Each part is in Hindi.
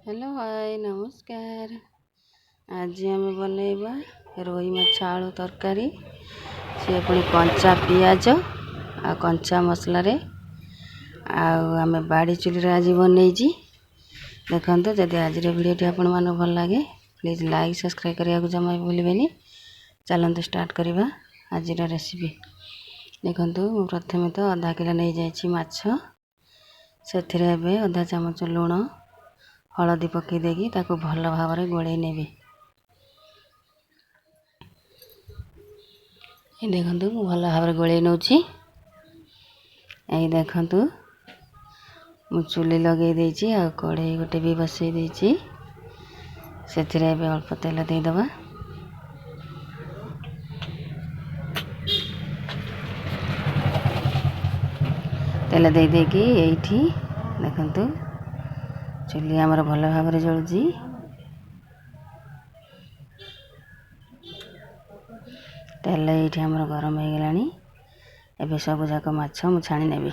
हेलो हाय नमस्कार। आज आम बनैबा रोही माछ आलू तरकारी से पुणी कंचा पियाज आ कंचा मसला रे आमे बाड़ी चुली आज बनईजी। देखो जदि आज वीडियो आपण मन भल लगे प्लीज लाइक सब्सक्राइब करने को जमा भूलें। चलते स्टार्ट करवा आज रेसिपी। देखो प्रथम तो आधा किलो नहीं जाइए माछ से अधा चामच लुण हलदी पकई देगी ताको भल भाव गोले नेबी। देखु भल भाव गोले नौची। देखु मु चुली लगे देची आ कढ़ई गोटे भी बसई देची। से अल्प तेल देदबा। तेल दे देकी एठी देखु चुली आमर भल भाव जलुची। तेल ये आमर गरम हो गलानी। एबे सब जाक माछ मु छाणी नेबी।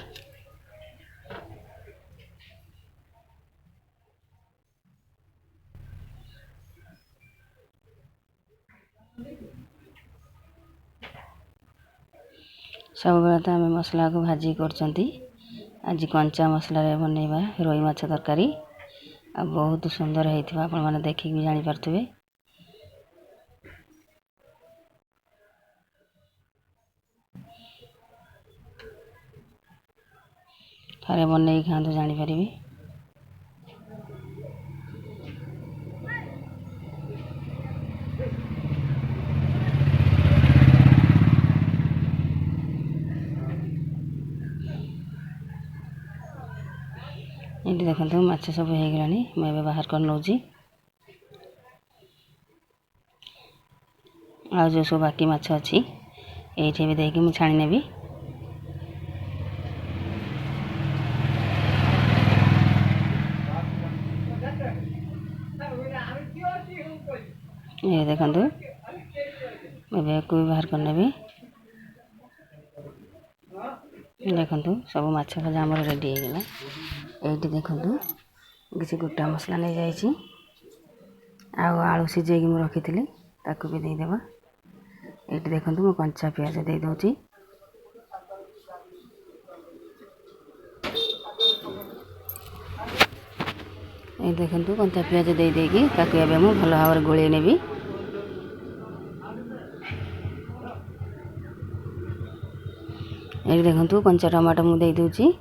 सब बेला तो आम मसला को भाजी करचंती। आज कंचा मसला रे बनैबा रोही माछ तरकारी आ बहुत सुंदर होइथिबा आपण माने देखि भी जानि परथुबे। थारे बनई खांतु जानि परिबे। ये देखो माछ सब हो गलानी। मैं बाहर कर नौची। आ जो सब बाकी माछ अच्छी ये भी देकी मुझे छाणी नेबी। ये देखो मैं को बाहर कर नेबी। देखो सब माछ भजा आमर रेडी हो गला। ये देखो किसी गोटा मसला नहीं जाइए आलू सीझे रखी ताकू भी देदेबा। ये देखो मु कंचा पियाज दे दूची। ये देखो कंचा पियाज दे देगी ताकू एबे मु भल भाव गोले नेबी। ये देखो कंचा टमाटो मु दे दूची।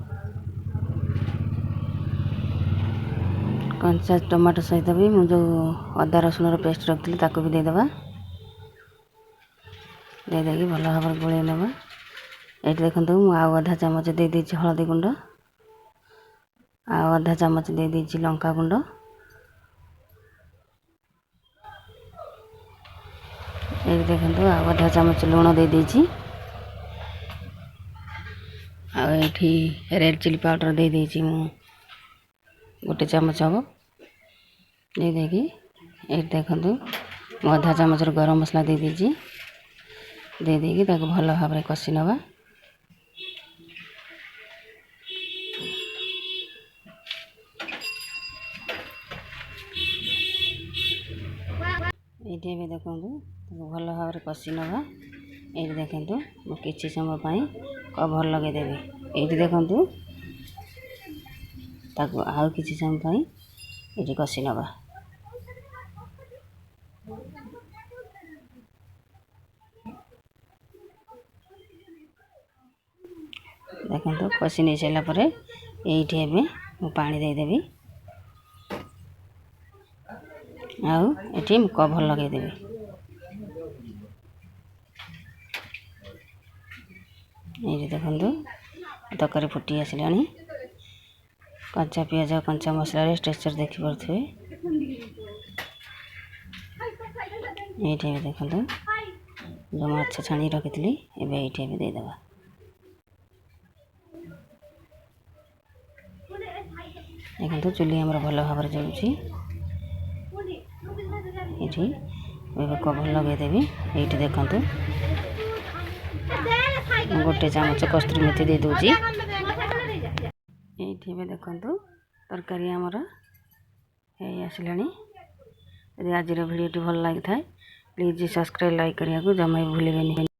कंचा टमाटो सहित भी मु जो अदा रसुण पेस्ट रखी ताकू भी देदेबा। दे देगी भल भाव गोले नेबा। ये देखो मु आधा चामच दे दीची हलदी गुंड आधा चामच दे दीची लंका गुंड। ये देखो आधा चामच लुण दे दीची। आठी रेड चिली पाउडर दे दीची मु गोटे चामच हम दे देगी। ये देखो मु आधा चामच गरम मसला दे दीची। दे देगी ताको भल भाव कषि नवा। ये भी देखो भल भाव कषि नवा। ये देखो मु किछि समय पाई कवर लगे देबी। ये देखो ताको आउ किछि समय पाई ये कषि नवा। देखो कषि नहीं सारा पर ये मु पानी दे देबी। आउ एठी कवर लगे देबी। ये देखो तरकारी फुटी आसलानी। कंचा पियाज कंचा मसला रे टेक्सचर देखि परथुबे। ये देखो जो माछ छाणी रखी ये भी देदेबा। देखो चुली आमर भल भाव जलुची। ये कवर लगे देबी। ये देखो गोटे चामच कस्तूरी मेथी दे दूची। ये देखो तरकारी आमर ଆସିଲାଣି। ଯଦି ଆଜିର ଭିଡ଼ିଓଟି ଭଲ ଲାଗିଥାଏ ପ୍ଲିଜ୍ ସବସ୍କ୍ରାଇବ୍ ଲାଇକ୍ କରିବାକୁ ଜମା ବି ଭୁଲିବେନି।